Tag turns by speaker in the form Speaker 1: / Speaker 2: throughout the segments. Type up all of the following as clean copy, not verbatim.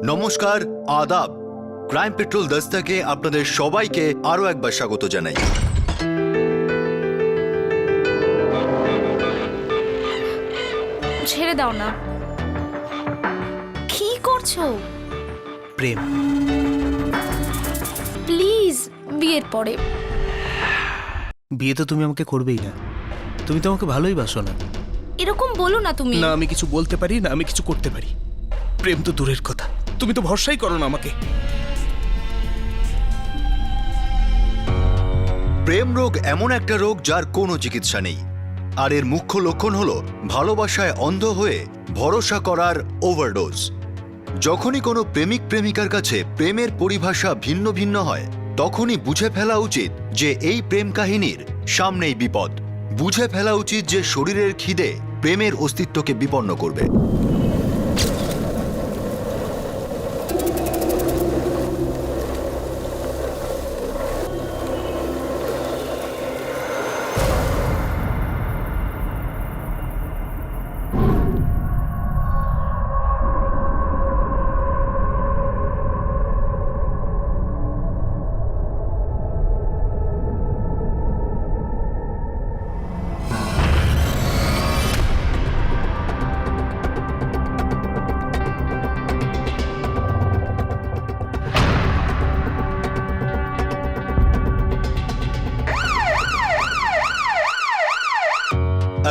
Speaker 1: নমস্কার, আদাব। Crime petrol দস্তাকে আপনাদের সবাইকে আরো একবার স্বাগত জানাই।
Speaker 2: ছেড়ে দাও না। কি করছো?
Speaker 3: প্রেম।
Speaker 2: প্লিজ, বিয়ের পরে।
Speaker 3: বিয়ে তো তুমি আমাকে করবেই না। তুমি তো আমাকে ভালোই বাসো না।
Speaker 2: এরকম বলো না তুমি।
Speaker 3: না আমি কিছু বলতে পারি, না আমি কিছু করতে পারি। প্রেম তো দূরের কথা, তুমি তো ভরসাই করো না আমাকে।
Speaker 1: প্রেম রোগ এমন একটা রোগ যার কোনো চিকিৎসা নেই, আর এর মুখ্য লক্ষণ হলো ভালোবাসায় অন্ধ হয়ে ভরসা করার ওভারডোজ। যখনই কোনো প্রেমিক প্রেমিকার কাছে প্রেমের পরিভাষা ভিন্ন ভিন্ন হয়, তখনই বুঝে ফেলা উচিত যে এই প্রেম কাহিনীর সামনেই বিপদ। বুঝে ফেলা উচিত যে শরীরের খিদে প্রেমের অস্তিত্বকে বিপন্ন করবে।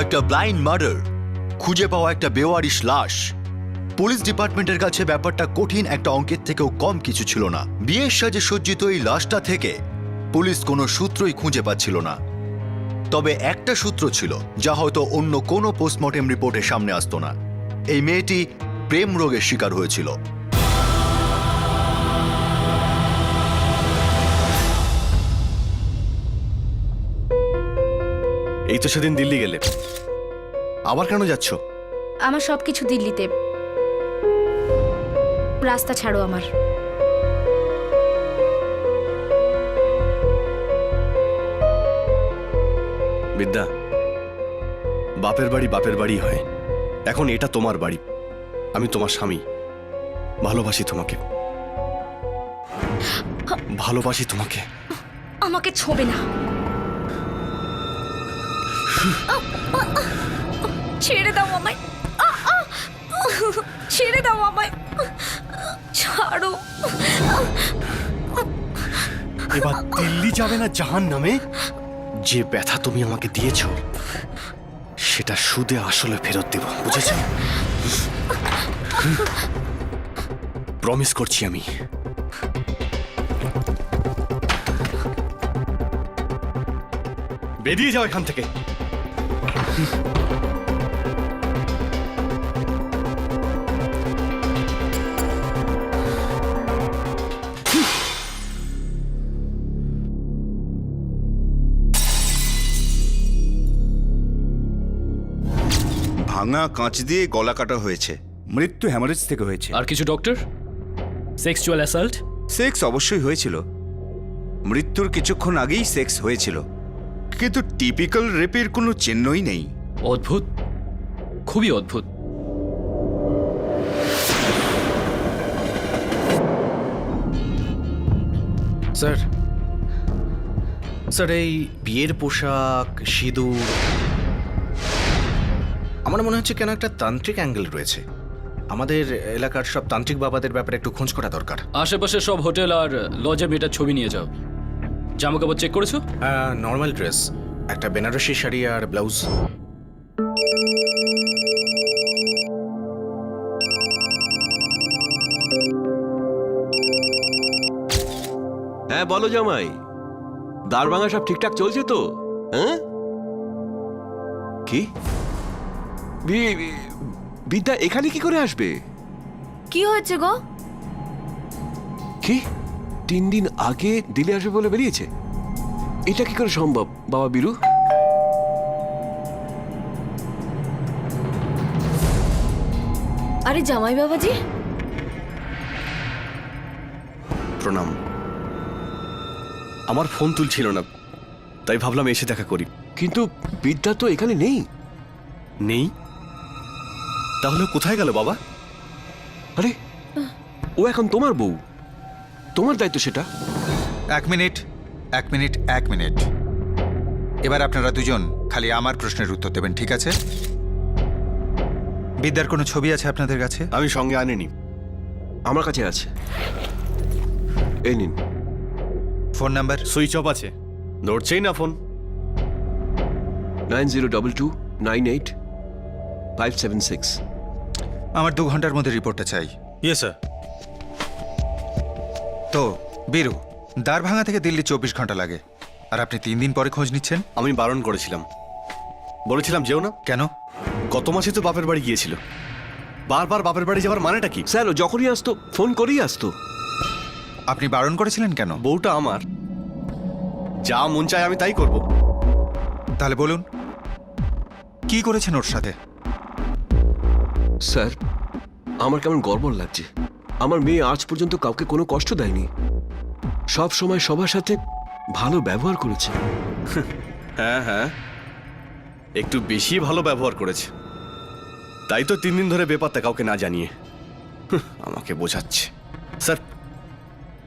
Speaker 1: একটা ব্লাইন্ড মার্ডার, খুঁজে পাওয়া একটা বেওয়ারিশ লাশ। পুলিশ ডিপার্টমেন্টের কাছে ব্যাপারটা কঠিন একটা অঙ্কের থেকেও কম কিছু ছিল না। বিয়ের সাজে সজ্জিত এই লাশটা থেকে পুলিশ কোনো সূত্রই খুঁজে পাচ্ছিল না। তবে একটা সূত্র ছিল যা হয়তো অন্য কোনো পোস্টমর্টেম রিপোর্টের সামনে আসতো না। এই মেয়েটি প্রেম রোগের শিকার হয়েছিল।
Speaker 4: এই তো সেদিন দিল্লি গেলে, আবার কেন যাচ্ছ?
Speaker 2: আমার সবকিছু দিল্লিতে। রাস্তা ছাড়ো আমার।
Speaker 4: বিদ্যা, বাপের বাড়ি হয়। এখন এটা তোমার বাড়ি, আমি তোমার স্বামী। ভালোবাসি তোমাকে, ভালোবাসি তোমাকে।
Speaker 2: আমাকে ছোবে না। ছেড়ে দাও আমায়। ছেড়ে দাও আমায়। ছাড়ো।
Speaker 4: এবার দিল্লি যাবে না জাহান্নামে? যে ব্যথা তুমি আমাকে দিয়েছ সেটা সুদে আসলে ফেরত দেব, বুঝেছ? প্রমিস করছি আমি। বেরিয়ে যাও এখান থেকে।
Speaker 5: ভাঙা কাঁচ দিয়ে গলা কাটা হয়েছে। মৃত্যু হ্যামারেজ থেকে হয়েছে।
Speaker 6: আর কিছু ডক্টর? Sexual assault?
Speaker 5: সেক্স অবশ্যই হয়েছিল, মৃত্যুর কিছুক্ষণ আগেই সেক্স হয়েছিল, কিন্তু টিপিক্যাল রেপের কোনো চিহ্নই নেই।
Speaker 6: অদ্ভুত, খুবই অদ্ভুত।
Speaker 3: স্যার, স্যার এই বিয়ের পোশাক, সিঁদুর, আমার মনে হচ্ছে কেন একটা তান্ত্রিক অ্যাঙ্গেল রয়েছে। আমাদের এলাকার সব তান্ত্রিক বাবাদের ব্যাপারে একটু খোঁজ করা দরকার।
Speaker 6: আশেপাশে সব হোটেল আর লজে মেয়েটার ছবি নিয়ে যাও। জামা কাপড় চেক করেছো?
Speaker 3: নর্মাল ড্রেস, একটা বেনারসি শাড়ি আর ব্লাউজ।
Speaker 7: হ্যাঁ বলো জামাই, দারভাঙা সব ঠিকঠাক চলছে তো? হ্যাঁ, কি বিদ্যা এখানে কি করে আসবে?
Speaker 2: কি হয়েছে গো?
Speaker 7: কি 3 দিন আগে দিল্লি আসবে বলে বেরিয়েছে? এটা কি করে সম্ভব বাবা বীরু?
Speaker 2: আরে জামাই বাবাজি,
Speaker 4: প্রণাম। আমার ফোন তুলছিল না, তাই ভাবলাম এসে দেখা করি।
Speaker 7: কিন্তু বিদ্যা তো এখানে নেই।
Speaker 4: নেই? তাহলে কোথায় গেল বাবা?
Speaker 7: আরে ও এখন তোমার বউ, তোমার দায়িত্ব সেটা।
Speaker 8: এক মিনিট। এবার আপনারা দুজন খালি আমার প্রশ্নের উত্তর দেবেন, ঠিক আছে? বিদ্যার কোনো ছবি আছে আপনাদের কাছে?
Speaker 4: আমি সঙ্গে আনিনি।
Speaker 7: আমার কাছে আছে, এই নিন।
Speaker 8: Phone number?
Speaker 4: সুইচ অফ আছে, নড়ছেই না ফোন।
Speaker 7: 9022985576।
Speaker 8: আমার 2 ঘন্টার মধ্যে রিপোর্টটা চাই।
Speaker 4: Yes sir.
Speaker 8: তো বীরু, দ্বারভাঙা থেকে দিল্লি 24 ঘন্টা লাগে, আর আপনি 3 দিন পরে খোঁজ নিচ্ছেন?
Speaker 4: আমি বারণ করেছিলাম, বলেছিলাম যেও না।
Speaker 8: কেন?
Speaker 4: গত মাসে তো বাপের বাড়ি গিয়েছিল, বারবার বাপের বাড়ি যাওয়ার মানেটা কি?
Speaker 7: স্যার ও যখনই আসতো ফোন করেই আসতো।
Speaker 8: আপনি বারণ করেছিলেন কেন?
Speaker 4: বউটা আমার, যা মন চায় আমি তাই করব।
Speaker 8: তাহলে বলুন, কি করেছেন ওর সাথে?
Speaker 7: স্যার আমার কেমন গর্বর লাগছে, আমার মেয়ে আজ পর্যন্ত কাউকে কোনো কষ্ট দেয়নি, সব সময় সবার সাথে ভালো ব্যবহার করেছে।
Speaker 4: হ্যাঁ হ্যাঁ, একটু বেশি ভালো ব্যবহার করেছে, তাই তো 3 দিন ধরে বেপাত্তা কাউকে না জানিয়ে আমাকে বোঝাচ্ছে। স্যার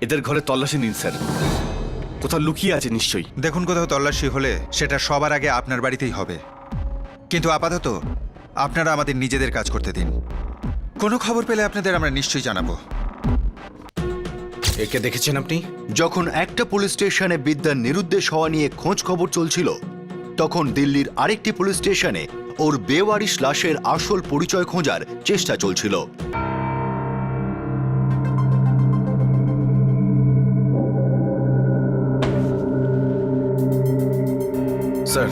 Speaker 4: এদের ঘরে তল্লাশি নিন স্যার, কোথাও লুকিয়ে আছে নিশ্চয়ই।
Speaker 8: দেখুন, কোথাও তল্লাশি হলে সেটা সবার আগে আপনার বাড়িতেই হবে, কিন্তু আপাতত আপনারা আমাদের নিজেদের কাজ করতে দিন। কোনো খবর পেলে আপনাদের আমরা নিশ্চয়ই জানাবো।
Speaker 3: একে দেখেছেন আপনি?
Speaker 1: যখন একটা পুলিশ স্টেশনে বিদ্যার নিরুদ্দেশ হওয়া নিয়ে খোঁজ খবর চলছিল, তখন দিল্লির আরেকটি পুলিশ স্টেশনে ওর বেওয়ারিশ লাশের আসল পরিচয় খোঁজার চেষ্টা চলছিল।
Speaker 3: স্যার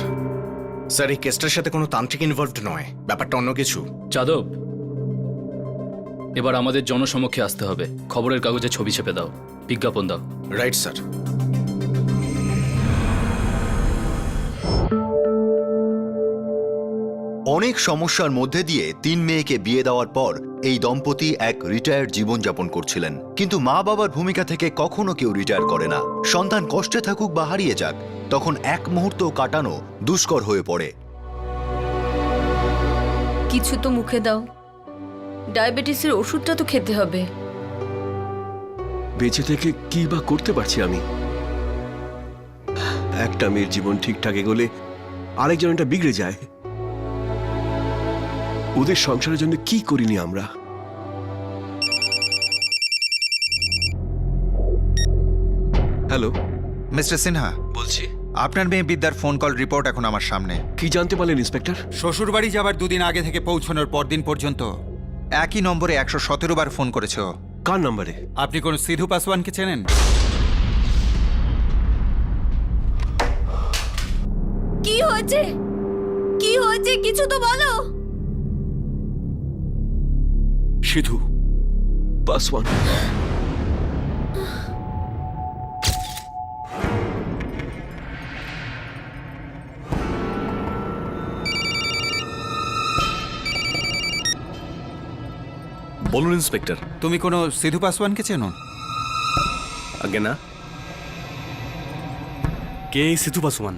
Speaker 3: স্যার এই কেসটার সাথে কোনো তান্ত্রিক ইনভলভড নয়, ব্যাপারটা অন্য কিছু।
Speaker 6: যাদব, এবার আমাদের জনসমক্ষে আসতে হবে। খবরের কাগজে ছবি ছেপে দাও, বিজ্ঞাপন দাও।
Speaker 3: Right sir.
Speaker 1: অনেক সমস্যার মধ্যে দিয়ে 3 মেয়েকে বিয়ে দেওয়ার পর এই দম্পতি এক রিটায়ার্ড জীবনযাপন করছিলেন, কিন্তু মা বাবার ভূমিকা থেকে কখনো কেউ রিটায়ার করে না। সন্তান কষ্টে থাকুক বা হারিয়ে যাক, তখন এক মুহূর্ত কাটানো দুষ্কর হয়ে পড়ে।
Speaker 2: কিছু তো মুখে দাও, ডায়াবেটিসের ওষুধটা তো খেতে হবে।
Speaker 7: বেঁচে থেকে কি বা করতে পারছি আমি? একটা মেয়ের জীবন ঠিকঠাক এগোলে আরেকজন এটা বিগড়ে যায়। ওদের সংসারের জন্য কি করিনি আমরা? হ্যালো,
Speaker 8: মিস্টার সিনহা,
Speaker 7: বলছি।
Speaker 8: আপনার মেয়ে বিদ্যার ফোন কল রিপোর্ট এখন আমার সামনে।
Speaker 7: কি জানতে পারলেন ইন্সপেক্টর?
Speaker 8: শ্বশুরবাড়ি যাবার 2 দিন আগে থেকে পৌঁছানোর পরদিন পর্যন্ত একই নম্বরে 117 বার ফোন করেছে ও।
Speaker 7: কার নাম্বারে?
Speaker 8: আপনি কোন সিধু পাসওয়ানকে চেনেন?
Speaker 2: কি হয়েছে? কি হয়েছে? কিছু তো বলো।
Speaker 7: সিধু পাসওয়ান।
Speaker 4: বলুন ইন্সপেক্টর।
Speaker 8: তুমি কোনো সিধু পাসওয়ানকে চেনো?
Speaker 4: আগে না। কে এই সিধু পাসওয়ান?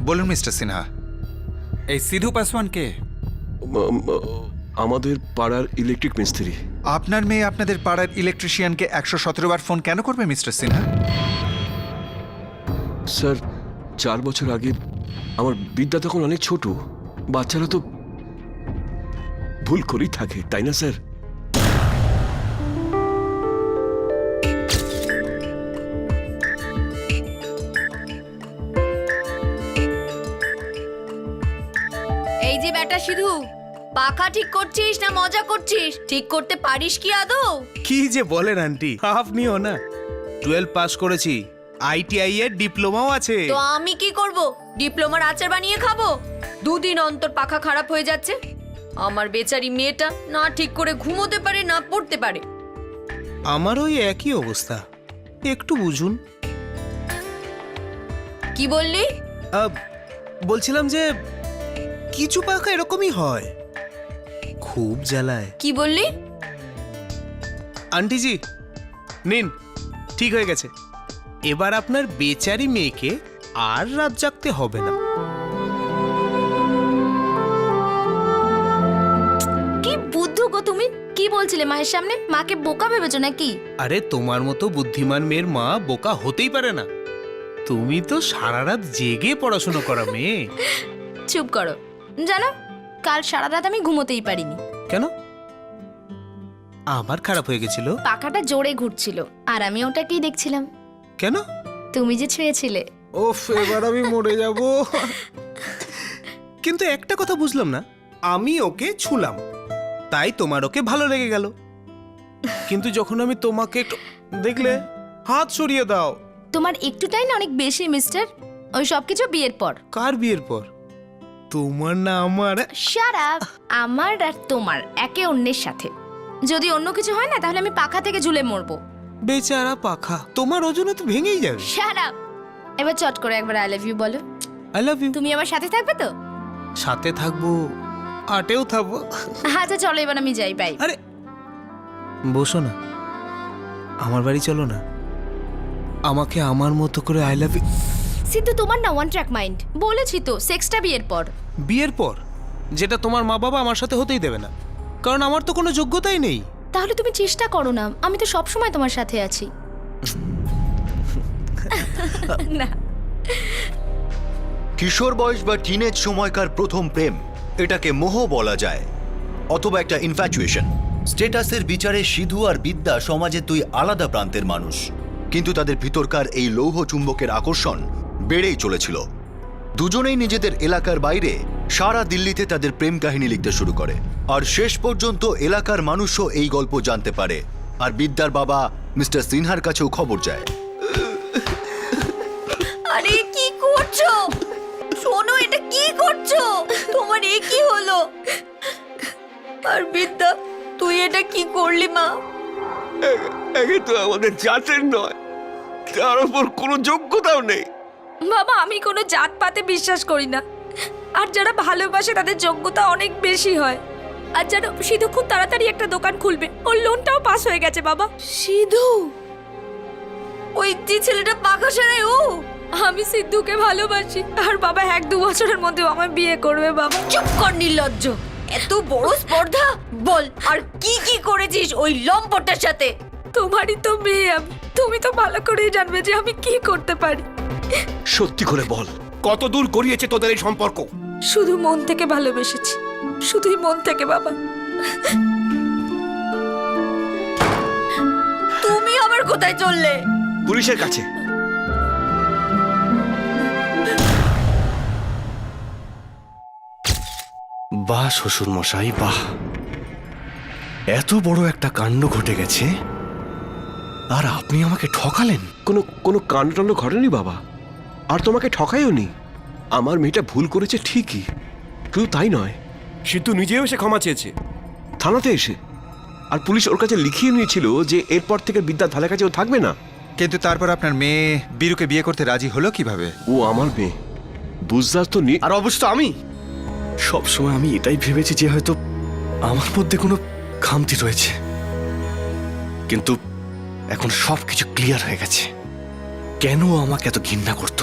Speaker 8: বলুন মিস্টার সিনহা, এই সিধু পাসওয়ান কে?
Speaker 7: আমাদের পাড়ার ইলেকট্রিক মিস্ত্রি।
Speaker 8: আপনার মেয়ে আপনাদের পাড়ার ইলেকট্রিশিয়ানকে 117 বার ফোন কেন করবে মিস্টার সিনহা?
Speaker 7: স্যার 4 বছর আগে আমার বিদ্যা তখন অনেক ছোট, বাচ্চারা তো ভুল করেই থাকে, তাই না স্যার?
Speaker 2: এই যে বেটা সিধু, পাখা ঠিক করছিস না মজা করছিস? ঠিক করতে পারিস কি আদৌ?
Speaker 9: কি যে বলেন আন্টি, আপনিও না। 12 পাস করেছি, ITI এর ডিপ্লোমাও আছে।
Speaker 2: তো আমি কি করব? ডিপ্লোমার আচার বানিয়ে খাবো? 2 দিন অন্তর পাখা খারাপ হয়ে যাচ্ছে। আমার বেচারি মেয়েটা না ঠিক করে ঘুমোতে পারে না পড়তে পারে।
Speaker 9: আমার ওই একই অবস্থা, একটু বুঝুন।
Speaker 2: কি বললি?
Speaker 9: বলছিলাম যে কিছু পাখা এরকমই হয়, খুব জ্বালায়।
Speaker 2: কি বললি?
Speaker 9: আন্টিজি নিন, ঠিক হয়ে গেছে। এবার আপনার বেচারি মেয়েকে আর রাত জাগতে হবে না।
Speaker 10: বলছিলে মায়ের সামনে? মাকে বোকা ভেবেছো নাকি?
Speaker 9: আরে তোমার মতো বুদ্ধিমান মেয়ের মা বোকা হতেই পারে না। তুমি তো সারা রাত জেগে পড়াশোনা করা মেয়ে।
Speaker 10: চুপ করো। জানো, কাল সারা রাত আমি ঘুমোতেই পারিনি।
Speaker 9: কেন? আবার খারাপ হয়ে গেছিল?
Speaker 10: পাখাটা জোরে ঘুরছিল আর আমি ওটাকেই দেখছিলাম।
Speaker 9: কেন?
Speaker 10: তুমি যে ছুঁয়েছিলে।
Speaker 9: ওফ, এবার আমি মরে যাব। কিন্তু একটা কথা বুঝলাম না, আমি ওকে ছুলাম তাই তোমার ওকে ভালো লেগে গেল, কিন্তু যখন আমি তোমাকে একটু দেখলে হাত সরিয়ে দাও।
Speaker 10: তোমার একটুটাই না অনেক বেশি মিস্টার। ওই সব কিছু বিয়ের পর।
Speaker 9: কার বিয়ের পর? তোমার না আমার?
Speaker 10: Shut up. আমার আর তোমার একে অন্যের সাথে যদি অন্য কিছু হয় না, তাহলে আমি পাখা থেকে ঝুলে মরবো।
Speaker 9: বেচারা পাখা, তোমার ওজনে তো ভেঙেই যাবে।
Speaker 10: Shut up. এবার চট করে একবার আই লাভ ইউ বলো।
Speaker 9: I love you.
Speaker 10: তুমি আমার সাথে থাকবে তো?
Speaker 9: সাথে থাকবো, আটেও থাকবো।
Speaker 10: আচ্ছা চলো এবার আমি যাই, বাই।
Speaker 9: আরে বসো না, আমার বাড়ি চলো না, আমাকে আমার মতো করে আই লাভ ইউ।
Speaker 10: সিদ্ধু, তোমার না ওয়ান ট্র্যাক মাইন্ড। বলেছি তো, সেক্সটা বিয়ের পর।
Speaker 9: বিয়ের পর? যেটা তোমার মা বাবা আমার সাথে হতেই দেবে না, কারণ আমার তো কোনো যোগ্যতাই নেই।
Speaker 10: তাহলে তুমি চেষ্টা করো না, আমি তো সব সময় তোমার সাথে আছি। না,
Speaker 1: কিশোর বয়স বা টিনেজ সময়কার প্রথম প্রেম, এটাকে মোহ বলা যায়, অথবা একটা ইনফ্যাচুয়েশন। স্ট্যাটাসের বিচারে সিধু আর বিদ্যা সমাজে দুই আলাদা প্রান্তের মানুষ, কিন্তু তাদের ভিতরকার এই লৌহ চুম্বকের আকর্ষণ বেড়েই চলেছিল। দুজনেই নিজেদের এলাকার বাইরে সারা দিল্লিতে তাদের প্রেম কাহিনী লিখতে শুরু করে, আর শেষ পর্যন্ত এলাকার মানুষও এই গল্প জানতে পারে, আর বিদ্যার বাবা মিস্টার সিনহার কাছেও খবর যায়।
Speaker 2: আরে কি করছো? শোনো, এটা কি করছো? তোমার এ কি হলো? আর বিদ্যা, তুই এটা কি করলি মা?
Speaker 7: একে তো আমাদের জাতের নয়, তার উপর কোনো যোগ্যতাও নেই।
Speaker 2: বাবা, আমি কোনো জাতপাতে বিশ্বাস করি না, আর যারা ভালোবাসে তাদের যোগ্যতা অনেক বেশি হয়। আর জানো, সিধু খুব তাড়াতাড়ি একটা দোকান খুলবে, ওর লোনটাও পাস হয়ে গেছে বাবা। সিধু? ওই যে ছেলেটা পাখা সারায়, ও? আমি সিদ্ধুকে ভালোবাসি, আর বাবা 1-2 বছরের মধ্যে আমায় বিয়ে করবে বাবা। চুপ কর নির্লজ্জ, এত বড় স্পর্ধা! বল, আর কি কি করেছিস ওই লম্পটের সাথে? তোমারই তো মেয়ে আমি, তুমি তো ভালো করেই জানবে যে আমি কি করতে পারি।
Speaker 7: সত্যি করে বল,
Speaker 9: কত দূর গড়িয়েছে তোদের এই সম্পর্ক?
Speaker 2: শুধু মন থেকে ভালোবেসেছি, শুধুই মন থেকে বাবা। তুমি আবার কোথায় চললে?
Speaker 7: পুলিশের কাছে।
Speaker 4: বাহ শ্বশুর মশাই, বাহ, এত বড় একটা কাণ্ড ঘটে গেছে আর আপনি আমাকে ঠকালেন।
Speaker 7: কোনো কোনো কাণ্ড ঘটেনি বাবা, আর তোমাকে ঠকাইও নি। আমার মেয়েটা ভুল করেছে ঠিকই, শুধু তাই নয়,
Speaker 11: সিদ্ধু নিজেও এসে ক্ষমা চেয়েছে
Speaker 7: থানাতে এসে। আর পুলিশ ওর কাছে লিখিয়ে নিয়েছিল যে এরপর থেকে বিদ্যার ধারে কাছে ও থাকবে না।
Speaker 8: কিন্তু তারপর আপনার মেয়ে বীরুকে বিয়ে করতে রাজি হলো কিভাবে?
Speaker 7: ও আমার মেয়ে, বুঝদার তো
Speaker 4: আর অবশ্য আমি সবসময় আমি এটাই ভেবেছি যে হয়তো আমার মধ্যে কোনো খামতি রয়েছে, কিন্তু এখন সবকিছু ক্লিয়ার হয়ে গেছে। কেন ও আমাকে এত ঘৃণা করত?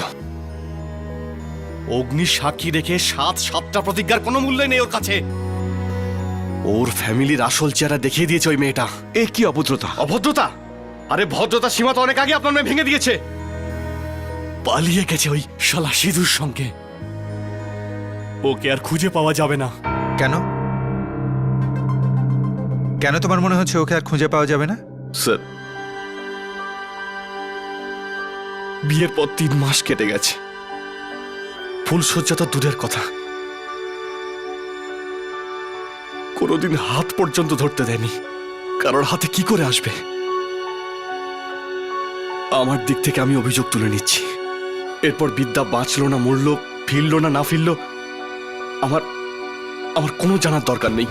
Speaker 4: অগ্নির সাক্ষী রেখে 7-7টা প্রতিজ্ঞার কোনো মূল্য নেই ওর কাছে। ওর ফ্যামিলির আসল চেহারা দেখিয়ে দিয়েছে ওই মেয়েটা।
Speaker 7: এ কি অভদ্রতা!
Speaker 4: অভদ্রতা? আরে ভদ্রতা সীমা তো অনেক আগে আপনার মেয়ে ভেঙে দিয়েছে। পালিয়ে গেছে ওই শালা সিধুর সঙ্গে। ওকে আর খুঁজে পাওয়া যাবে না।
Speaker 8: কেন? কেন তোমার মনে হচ্ছে ওকে আর খুঁজে পাওয়া যাবে না?
Speaker 4: স্যার, বিয়ের পর 3 মাস কেটে গেছে, ফুলসজ্জা তো দূরের কথা, কোনোদিন হাত পর্যন্ত ধরতে দেয়নি। কারোর হাতে কি করে আসবে? আমার দিক থেকে আমি অভিযোগ তুলে নিচ্ছি। এরপর বিদ্যা বাঁচলো না মরলো, ফিরলো না ফিরলো, আমার আমার কোনো জানার দরকার নেই।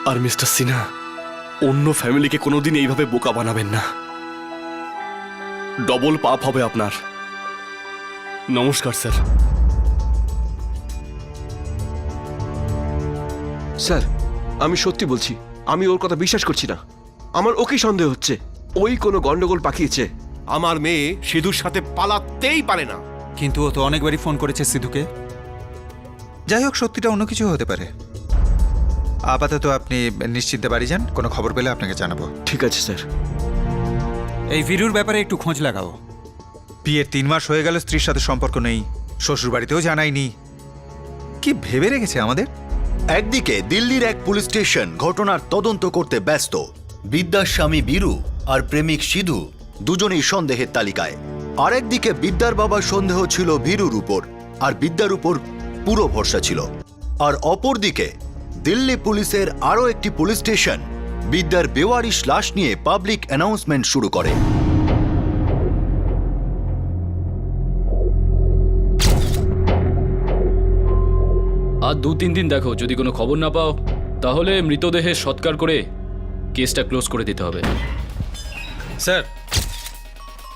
Speaker 4: আর মিস্টার সিনহা, অন্য ফ্যামিলিকে কোনোদিন এইভাবে বোকা বানাবেন না, ডবল পাপ হবে আপনার। নমস্কার স্যার।
Speaker 7: স্যার, আমি সত্যি বলছি, আমি ওর কথা বিশ্বাস করছি না। আমার ওকে সন্দেহ হচ্ছে, ওই কোনো গন্ডগোল পাকিয়েছে।
Speaker 11: আমার মেয়ে সিধুর সাথে পালাতেই পারে না।
Speaker 8: কিন্তু ও তো অনেকবারই ফোন করেছে সিধুকে। যাই হোক, সত্যিটা অন্য কিছু হতে পারে। আপাতত আপনি নিশ্চিন্তে বাড়ি যান, কোনো খবর পেলে আপনাকে জানাবো।
Speaker 7: ঠিক আছে স্যার।
Speaker 12: এই ভিরুর ব্যাপারে একটু খোঁজ লাগাও।
Speaker 8: বিয়ের 3 মাস হয়ে গেল, স্ত্রীর সাথে সম্পর্ক নেই, শ্বশুর বাড়িতেও জানাইনি। কি ভেবে রেখেছে আমাদের?
Speaker 1: একদিকে দিল্লির এক পুলিশ স্টেশন ঘটনার তদন্ত করতে ব্যস্ত। বিদ্যার স্বামী বীরু আর প্রেমিক সিধু দুজনেই সন্দেহের তালিকায়। আরেকদিকে বিদ্যার বাবার সন্দেহ ছিল বীরুর উপর, আর বিদ্যার উপর পুরো ভরসা ছিল। আর অপরদিকে দিল্লি পুলিশের আরও একটি পুলিশ স্টেশন বিদ্যার বেওয়ারিশ লাশ নিয়ে পাবলিক অ্যানাউন্সমেন্ট শুরু করে।
Speaker 6: আর 2-3 দিন দেখো, যদি কোনো খবর না পাও তাহলে মৃতদেহে সৎকার করে কেসটা ক্লোজ করে দিতে হবে।
Speaker 9: স্যার,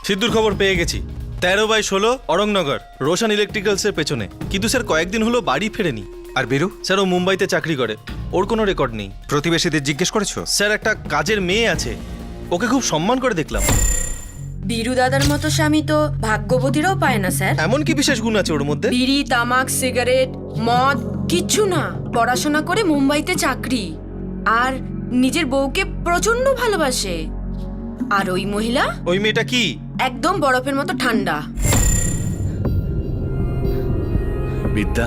Speaker 9: সিদ্ধুর খবর পেয়ে গেছি। 13/16 অরংনগর, রোশন ইলেকট্রিক্যালসের পেছনে। কিন্তু স্যার কয়েকদিন হলো বাড়ি ফেরেনি।
Speaker 8: আর বীরু?
Speaker 9: স্যার ও মুম্বাইতে চাকরি করে, ওর কোনো রেকর্ড নেই।
Speaker 8: প্রতিবেশীদের জিজ্ঞেস করেছো?
Speaker 9: স্যার একটা কাজের মেয়ে আছে, ওকে খুব সম্মান করে দেখলাম।
Speaker 2: বীরু দাদার মতো স্বামী তো ভাগ্যবতীরাও পায় না স্যার।
Speaker 9: এমন কি বিশেষ গুণ আছে ওর মধ্যে?
Speaker 2: বিড়ি, তামাক, সিগারেট, মদ কিচ্ছু না, পড়াশোনা করে মুম্বাইতে চাকরি, আর নিজের বউকে প্রচন্ড ভালোবাসে। আর ওই মহিলা,
Speaker 9: ওই মেয়েটা কি?
Speaker 2: একদম বরফের মতো ঠান্ডা।
Speaker 4: বিদ্যা,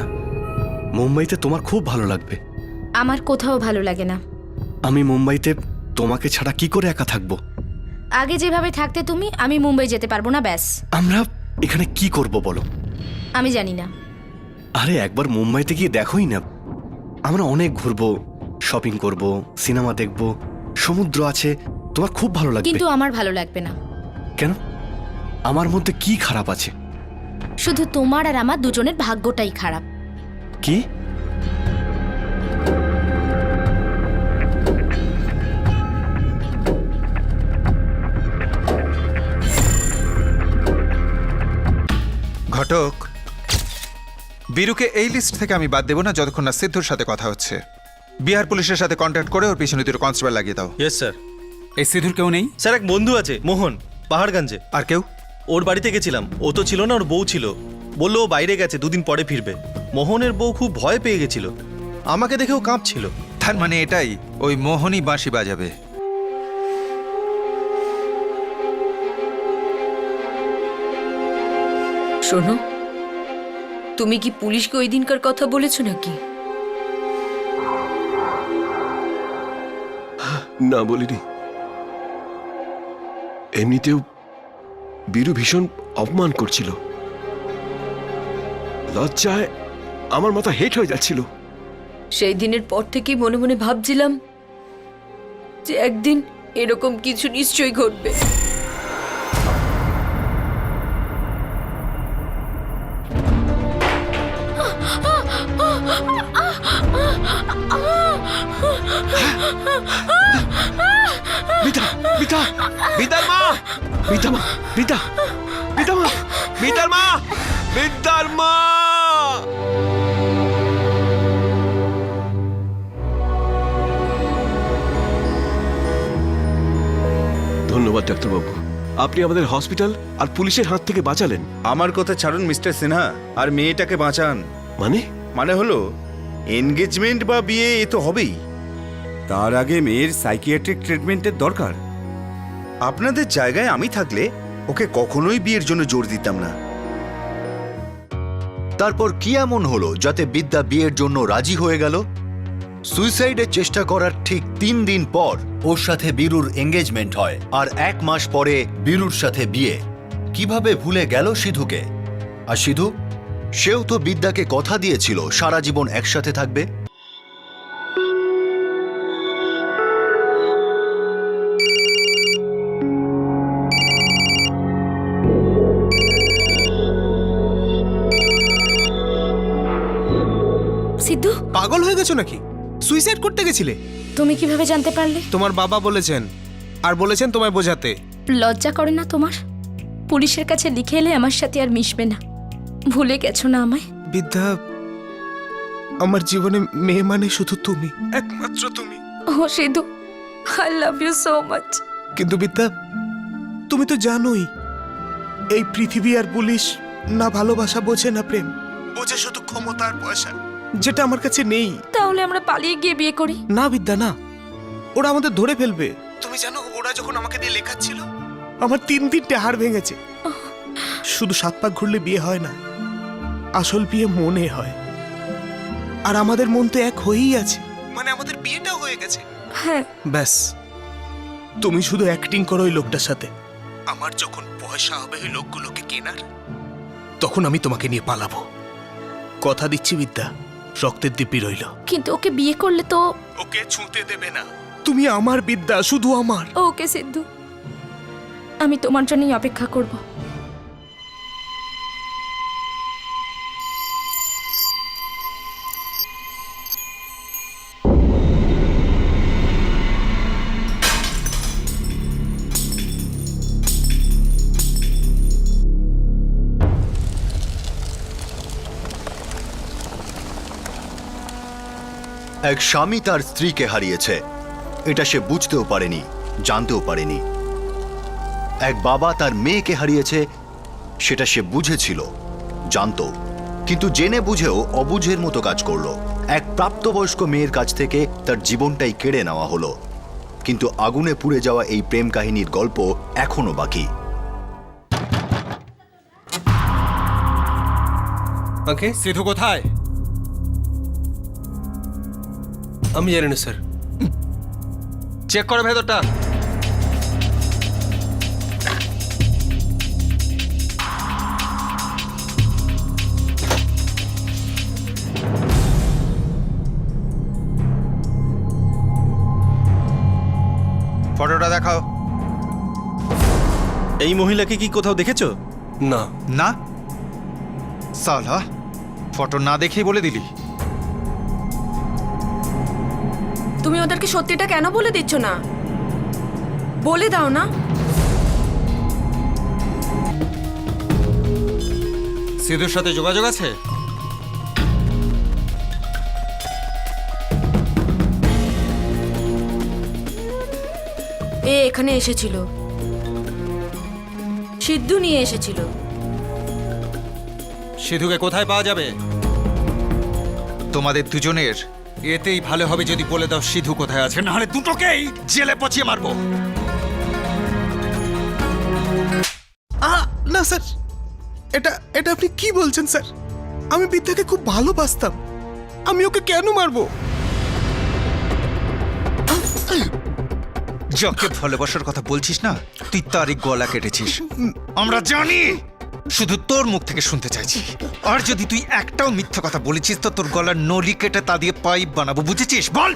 Speaker 4: মুম্বাইতে তোমার খুব ভালো লাগবে।
Speaker 10: আমার কোথাও ভালো লাগে না।
Speaker 4: আমি মুম্বাইতে তোমাকে ছাড়া কি করে একা থাকবো?
Speaker 10: আগে যেভাবে থাকতে তুমি, আমি মুম্বাই যেতে পারবো না, ব্যাস।
Speaker 4: আমরা এখানে কি করব বলো?
Speaker 10: আমি জানি না।
Speaker 4: আরে একবার মুম্বাইতে গিয়ে দেখোই না। আমরা অনেক ঘুরবো, শপিং করব, সিনেমা দেখব, সমুদ্র আছে, তোমার খুব ভালো লাগবে।
Speaker 10: কিন্তু আমার ভালো লাগবে না।
Speaker 4: কেন? আমার মধ্যে কি খারাপ আছে?
Speaker 10: শুধু তোমার আর আমার দুজনের ভাগ্যটাই খারাপ।
Speaker 4: কি?
Speaker 8: ঘটক, বীরুকে এই লিস্ট থেকে আমি বাদ দেবো না যতক্ষণ না সিদ্ধুর সাথে কথা হচ্ছে। বিহার পুলিশের সাথে কন্ট্যাক্ট করে ওর পিছনে 2 কনস্টেবল লাগিয়ে দাও।
Speaker 9: Yes sir.
Speaker 12: এই সিধুর কেউ নেই?
Speaker 9: স্যার এক বন্ধু আছে, মোহন, পাহাড়গঞ্জে।
Speaker 8: আর কেউ?
Speaker 9: ওর বাড়িতে গেছিলাম, ও তো ছিল না, ওর বউ ছিল। বললো ও বাইরে গেছে, 2 দিন পরে ফিরবে। মোহনের বউ খুব ভয় পেয়ে গেছিল, আমাকে দেখেও কাঁপছিল।
Speaker 8: তার মানে এটাই, ওই মোহনই বাঁশি বাজাবে।
Speaker 2: শোনো, তুমি কি পুলিশকে ওই দিনকার কথা বলেছো নাকি?
Speaker 7: না, বলিনি। এমনিতেও বীরু ভীষণ অপমান করছিল, লজ্জায় আমার মাথা হেট হয়ে যাচ্ছিল।
Speaker 2: সেই দিনের পর থেকেই মনে মনে ভাবছিলাম যে একদিন এরকম কিছু নিশ্চয়ই ঘটবে।
Speaker 7: বিদা, বিদা, বিদার মা, বিদা মা, বিদা, বিদা মা, বিদার মা, বিদার মা। ধন্যবাদ ডাক্তারবাবু, আপনি আমাদের হসপিটাল আর পুলিশের হাত থেকে বাঁচালেন।
Speaker 5: আমার কথা ছাড়ুন মিস্টার সিনহা, আর মেয়েটাকে বাঁচান।
Speaker 7: মানে
Speaker 5: হলো এনগেজমেন্ট বা বিয়ে এ তো হবেই, তার আগে মেয়ের সাইকিয়াট্রিক ট্রিটমেন্টের দরকার। আপনাদের জায়গায় আমি থাকলে ওকে কখনোই বিয়ের জন্য জোর দিতাম না।
Speaker 1: তারপর কি এমন হলো যাতে বিদ্যা বিয়ের জন্য রাজি হয়ে গেল? সুইসাইডের চেষ্টা করার ঠিক 3 দিন পর ওর সাথে বীরুর এঙ্গেজমেন্ট হয়, আর 1 মাস পরে বীরুর সাথে বিয়ে। কিভাবে ভুলে গেল সিধুকে? আর সিধু, সেও তো বিদ্যাকে কথা দিয়েছিল সারা জীবন একসাথে থাকবে।
Speaker 10: সিদ্ধু,
Speaker 9: পাগল হয়ে গেছো নাকি? সুইসাইড করতে গেছিলে?
Speaker 10: তুমি কিভাবে জানতে পারলে?
Speaker 9: তোমার বাবা বলেছেন, আর বলেছেন তোমায় বোঝাতে।
Speaker 10: লজ্জা করে না তোমার? পুলিশের কাছে লিখে এলে আমার সাথে আর মিশবে না। ভুলে গেছো না আমায়?
Speaker 9: বিদ্যা, আমার জীবনে মেয়ে মানে শুধু তুমি, একমাত্র তুমি।
Speaker 2: ও Sidhu, I love you so much.
Speaker 9: কিন্তু বিদ্যা, তুমি তো জানোই এই পৃথিবী আর পুলিশ না ভালোবাসা বোঝে, না প্রেম বোঝে, শুধু ক্ষমতা আর পয়সা। যেটা আমার কাছে নেই।
Speaker 2: তাহলে আমরা পালিয়ে গিয়ে বিয়ে করি।
Speaker 9: না বিদ্যা, না, ওরা আমাদের ধরে ফেলবে। তুমি জানো ওরা যখন আমাকে দিয়ে লেখাচ্ছিল আমার 3-3টে হাড় ভেঙেছে। শুধু 7 পাক ঘুরলে বিয়ে হয় না, আসল বিয়ে মনে হয়। আর আমাদের মন তো এক হয়েই আছে, মানে আমাদের বিয়েটাও হয়ে গেছে।
Speaker 2: হ্যাঁ,
Speaker 9: ব্যাস তুমি শুধু অ্যাক্টিং করো ওই লোকটার সাথে। আমার যখন পয়সা হবে ওই লোকগুলোকে কেনার, তখন আমি তোমাকে নিয়ে পালাবো। কথা দিচ্ছি বিদ্যা, রক্তের দিব্যি রইল।
Speaker 2: কিন্তু ওকে বিয়ে করলে তো।
Speaker 9: ওকে ছুঁতে দেবে না। তুমি আমার বিদ্যা, শুধু আমার।
Speaker 2: ওকে সিদ্ধু, আমি তোমার জন্যই অপেক্ষা করব।
Speaker 1: এক স্বামী তার স্ত্রীকে হারিয়েছে, এটা সে বুঝতেও পারেনি, জানতেও পারেনি। এক বাবা তার মেয়েকে হারিয়েছে, সেটা সে বুঝেছিল, জানতো, কিন্তু জেনে বুঝেও অবুঝের মতো কাজ করলো। এক প্রাপ্তবয়স্ক মেয়ের কাছ থেকে তার জীবনটাই কেড়ে নেওয়া হলো। কিন্তু আগুনে পুড়ে যাওয়া এই প্রেম কাহিনীর গল্প এখনো বাকি।
Speaker 9: ওকে,
Speaker 12: সিধু কোথায়?
Speaker 9: আমি জানি না স্যার। চেক করো ভেতরটা।
Speaker 8: ফটোটা দেখাও।
Speaker 3: এই মহিলাকে কি কোথাও দেখেছো?
Speaker 9: না।
Speaker 8: না সালা, ফটো না দেখেই বলে দিলি।
Speaker 2: তুমি ওদেরকে সত্যিটা কেন বলে দিচ্ছ না? বলে দাও না।
Speaker 12: সিধুর সাথে যোগাযোগ আছে?
Speaker 2: এ এখানে এসেছিল, সিদ্ধু নিয়ে এসেছিল।
Speaker 12: সিধুকে কোথায় পাওয়া যাবে?
Speaker 8: তোমাদের দুজনের
Speaker 12: এতেই ভালো হবে যদি বলে দাও সিধু কোথায় আছে, নাহলে দুটোকেই জেলে পচিয়ে মারবো।
Speaker 9: না স্যার, এটা এটা আপনি কি বলছেন স্যার? আমি বিদ্যাকে খুব ভালোবাসতাম, আমি ওকে কেন মারবো?
Speaker 8: যাকে ভালোবাসার কথা বলছিস না, তুই তারই গলা কেটেছিস। আমরা জানি, শুধু তোর মুখ থেকে শুনতে চাইছি। আর যদি তুই একটাও মিথ্যা কথা বলেছিস তো তোর গলার নলি কেটে তা দিয়ে পাইপ বানাবো, বুঝেছিস? বল।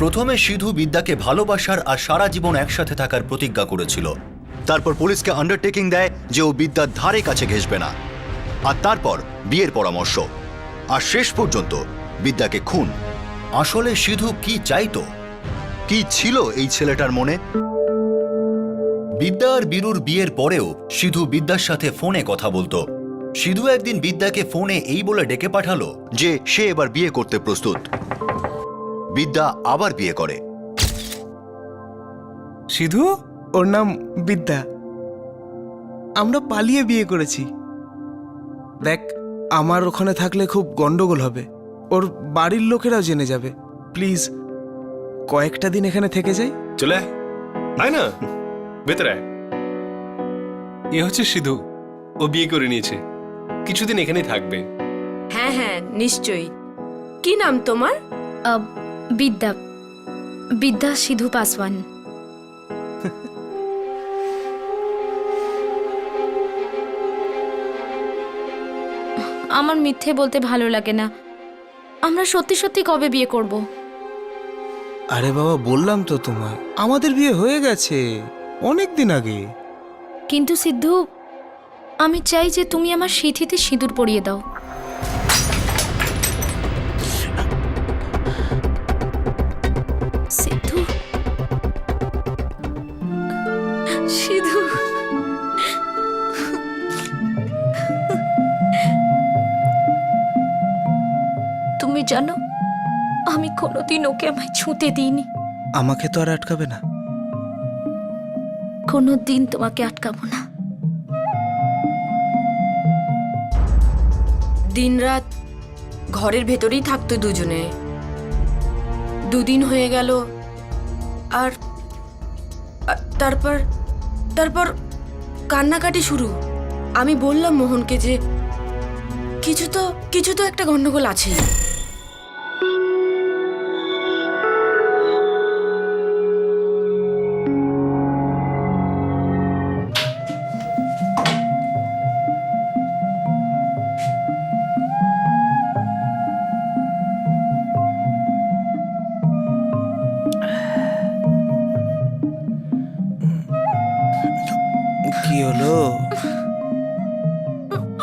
Speaker 1: প্রথমে সিধু বিদ্যাকে ভালোবাসার আর সারা জীবন একসাথে থাকার প্রতিজ্ঞা করেছিল। তারপর পুলিশকে আন্ডারটেকিং দেয় যে ও বিদ্যার ধারে কাছে ঘেঁষবে না। আর তারপর বিয়ের পরামর্শ, আর শেষ পর্যন্ত বিদ্যাকে খুন। আসলে সিধু কি চাইতো, কি ছিল এই ছেলেটার মনে? বিদ্যা আর বীরুর বিয়ের পরেও সিধু বিদ্যার সাথে ফোনে কথা বলতো। সিধু একদিন বিদ্যাকে ফোনে এই বলে ডেকে পাঠালো যে সে এবার বিয়ে করতে প্রস্তুত। বিদ্যা আবার বিয়ে করে।
Speaker 9: সিধু, ওর নাম বিদ্যা। আমরা পালিয়ে বিয়ে করেছি। দেখ, আমার ওখানে থাকলে খুব গন্ডগোল হবে, ওর বাড়ির লোকেরাও জেনে যাবে। প্লিজ কয়েকটা দিন এখানে থেকে যাই।
Speaker 11: চলে আয় না, ভেতরে আয়। এ হচ্ছে সিধু, ও বিয়ে করে নিয়েছে, কিছুদিন এখানেই থাকবে।
Speaker 2: হ্যাঁ হ্যাঁ, নিশ্চয়ই। কি নাম তোমার?
Speaker 10: বিদ্যা, বিদ্যা সিধু পাসওয়ান। আমার মিথ্যে বলতে ভালো লাগে না। আমরা সত্যি সত্যি কবে বিয়ে করব?
Speaker 9: আরে বাবা, বললাম তো তোমায়, আমাদের বিয়ে হয়ে গেছে অনেক দিন আগে।
Speaker 10: কিন্তু সিদ্ধু, আমি চাই যে তুমি আমার সিঁথিতে সিঁদুর পরিয়ে দাও। সিদ্ধু,
Speaker 2: সিধু, তুমি জানো আমি কোনোদিন ওকে আমায় ছুঁতে দিইনি।
Speaker 9: আমাকে তো আর আটকাবে না।
Speaker 10: কোনোদিন তোমাকে আটকাবো না।
Speaker 2: দিনরাত ঘরের ভেতরেই থাকতো দুজনে। 2 দিন হয়ে গেল আর তারপর তারপর কান্নাকাটি শুরু। আমি বললাম মোহনকে যে কিছু তো একটা গন্ডগোল আছে।
Speaker 9: কি হলো?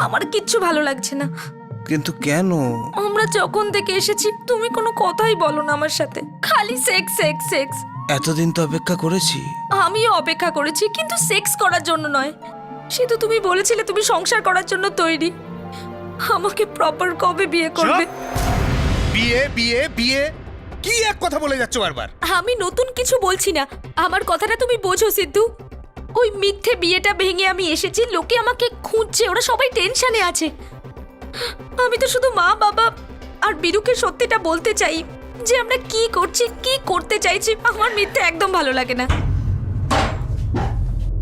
Speaker 2: আমার কিচ্ছু ভালো লাগছে না।
Speaker 9: কিন্তু কেন?
Speaker 2: আমরা যখন থেকে এসেছি তুমি কোনো কথাই বলো না আমার সাথে, খালি সেক্স সেক্স সেক্স।
Speaker 9: এতদিন তো অপেক্ষা করেছি।
Speaker 2: আমিও অপেক্ষা করেছি, কিন্তু সেক্স করার জন্য নয়। শুধু তুমি বলেছিলে তুমি সংসার করার জন্য তৈরি। আমাকে প্রপার কবে বিয়ে করবে?
Speaker 12: বিয়ে বিয়ে বিয়ে কি এক কথা বলে যাচ্ছ বারবার?
Speaker 2: আমি নতুন কিছু বলছি না, আমার কথাটা তুমি বোঝো সিদ্ধু। ওই মিথ্যে বিয়েটা ভেঙে আমি এসেছি, লোকে আমাকে খুঁজছে, ওরা সবাই টেনশনে আছে। আমি তো শুধু মা বাবা আর বিরুকে সত্যিটা বলতে চাই যে আমরা কি করছি, কি করতে চাইছি। আমার মিথ্যে একদম ভালো লাগে না।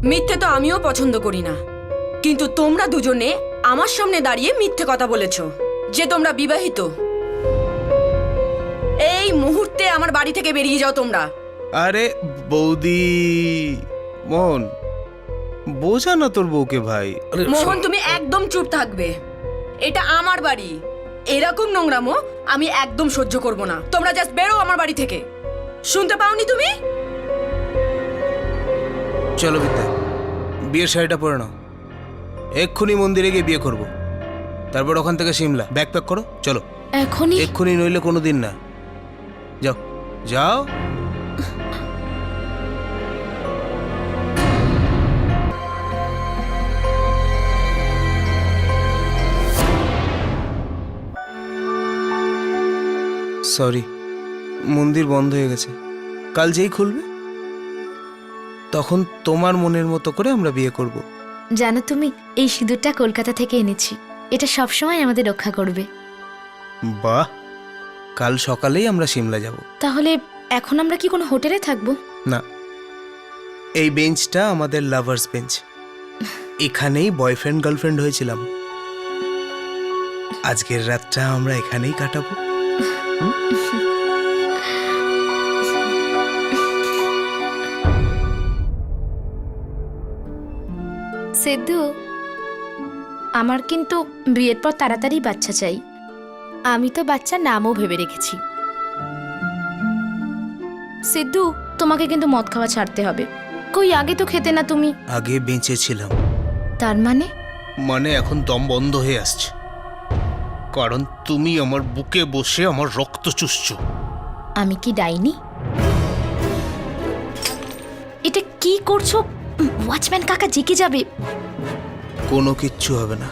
Speaker 13: মিথ্যে তো আমিও পছন্দ করি না, কিন্তু তোমরা দুজনে আমার সামনে দাঁড়িয়ে মিথ্যে কথা বলেছো যে তোমরা বিবাহিত। এই মুহূর্তে আমার বাড়ি থেকে বেরিয়ে যাও তোমরা।
Speaker 9: আরে বৌদি, মোহন বোঝা না তোর বউকে ভাই।
Speaker 13: মোহন তুমি একদম চুপ থাকবে। এটা আমার বাড়ি, এরকম নোংরামো আমি একদম সহ্য করব না। তোমরা জাস্ট বেরো আমার বাড়ি থেকে। শুনতে পাওনি তুমি?
Speaker 9: চলো বিদ্যা, বিয়ের শাড়িটা পরে নাও। এক্ষুনি মন্দিরে গিয়ে বিয়ে করব, তারপর ওখান থেকে সিমলা। ব্যাগ প্যাক করো, চলো
Speaker 2: এখনই?
Speaker 9: এক্ষুনি নইলে কোনো দিন না। যাও যাও। সরি, মন্দির বন্ধ হয়ে গেছে। কাল যেই খুলবে তখন তোমার মনের মতো করে আমরা বিয়ে করব।
Speaker 10: জানো তুমি, এই সিঁদুরটা কলকাতা থেকে এনেছি। এটা সবসময় আমাদের রক্ষা করবে।
Speaker 9: বাহ, কাল সকালেই আমরা সিমলা যাব।
Speaker 10: তাহলে এখন আমরা কি কোনো হোটেলে থাকবো?
Speaker 9: না, এই বেঞ্চটা আমাদের লাভার্স বেঞ্চ। এখানেই বয়ফ্রেন্ড গার্লফ্রেন্ড হয়েছিলাম। আজকের রাতটা আমরা এখানেই কাটাবো।
Speaker 10: সিদ্ধু, আমার কিন্তু বিয়ের পর তাড়াতাড়ি বাচ্চা চাই। আমি তো বাচ্চার নামও ভেবে রেখেছি। সিদ্ধু, তোমাকে কিন্তু মদ খাওয়া ছাড়তে হবে। কই আগে তো খেতে না তুমি?
Speaker 9: আগে বেঁচে ছিলাম।
Speaker 10: তার মানে?
Speaker 9: মানে এখন দম বন্ধ হয়ে আসছে, কারণ তুমি আমার বুকে বসে আমার রক্ত চুষছ।
Speaker 10: আমি কি ডাইনি? এটা কি করছো? ওয়াচম্যান কাকা জেগে যাবে।
Speaker 9: কোনো কিচ্ছু হবে না,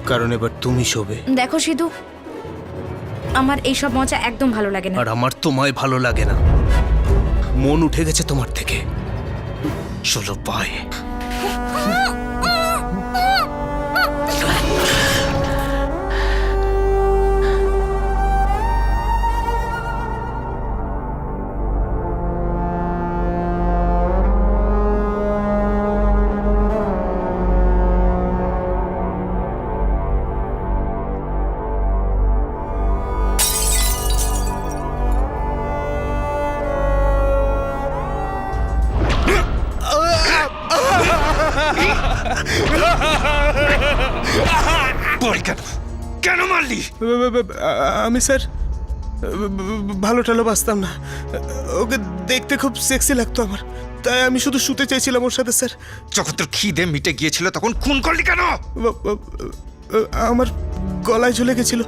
Speaker 9: কারণ এবার তুমি শোবে।
Speaker 10: দেখো সিধু, আমার এইসব মজা একদম ভালো লাগে না।
Speaker 9: আর আমার তোমায় ভালো লাগে না। মন উঠে গেছে তোমার থেকে। চলো পায়ে।
Speaker 12: কেন মারলি?
Speaker 9: আমি স্যার ভালো টালো বাঁচতাম না। ওকে দেখতে খুব সেক্সি লাগতো আমার, তাই আমি শুধু শুতে চাইছিলাম ওর সাথে স্যার।
Speaker 12: যখন তোর খিদে মিটে গিয়েছিল তখন খুন করলি কেন?
Speaker 9: আমার গলায় ঝুলে গেছিল,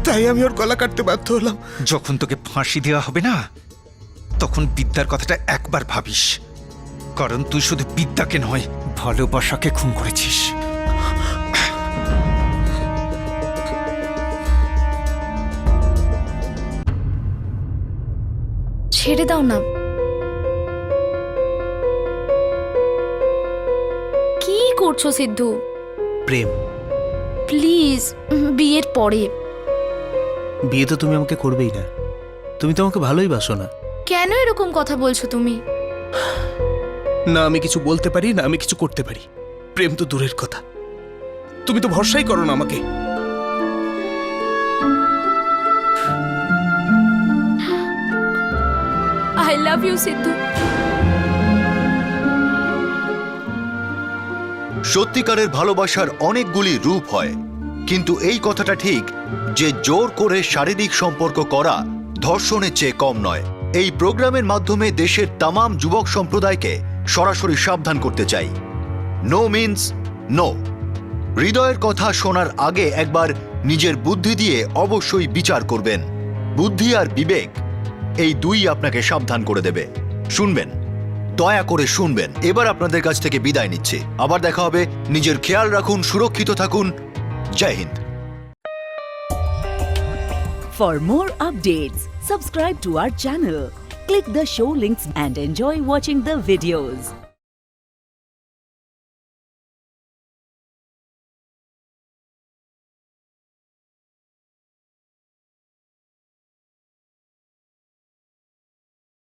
Speaker 9: তাই আমি ওর গলা কাটতে বাধ্য হলাম।
Speaker 12: যখন তোকে ফাঁসি দেওয়া হবে না, তখন বিদ্যার কথাটা একবার ভাবিস, কারণ তুই শুধু বিদ্যাকে নয়, ভালোবাসাকে খুন করেছিস।
Speaker 10: ছেড়ে দাও না। কি করছো সিদ্ধু?
Speaker 9: প্রেম,
Speaker 10: প্লিজ বিয়ের পরে।
Speaker 9: বিয়ে তো তুমি আমাকে করবেই না, তুমি তো আমাকে ভালোই বাসো না।
Speaker 10: কেন এরকম কথা বলছো তুমি?
Speaker 9: না আমি কিছু বলতে পারি না আমি কিছু করতে পারি, প্রেম তো দূরের কথা। তুমি তো ভরসাই করো না আমাকে।
Speaker 2: I love you Sindhu.
Speaker 1: সত্যিকারের ভালোবাসার অনেকগুলি রূপ হয়, কিন্তু এই কথাটা ঠিক যে জোর করে শারীরিক সম্পর্ক করা ধর্ষণের চেয়ে কম নয়। এই প্রোগ্রামের মাধ্যমে দেশের তামাম যুবক সম্প্রদায়কে সরাসরি সাবধান করতে চাই। No means no. হৃদয়ের কথা শোনার আগে একবার নিজের বুদ্ধি দিয়ে অবশ্যই বিচার করবেন। বুদ্ধি আর বিবেক এই দুই আপনাকে সাবধান করে দেবে। শুনবেন, দয়া করে শুনবেন। এবার আপনাদের কাছ থেকে বিদায় নিচ্ছি, আবার দেখা হবে। নিজের খেয়াল রাখুন, সুরক্ষিত থাকুন। জয় Hind.
Speaker 13: For more updates, subscribe to our channel, click the show links and enjoy watching the videos.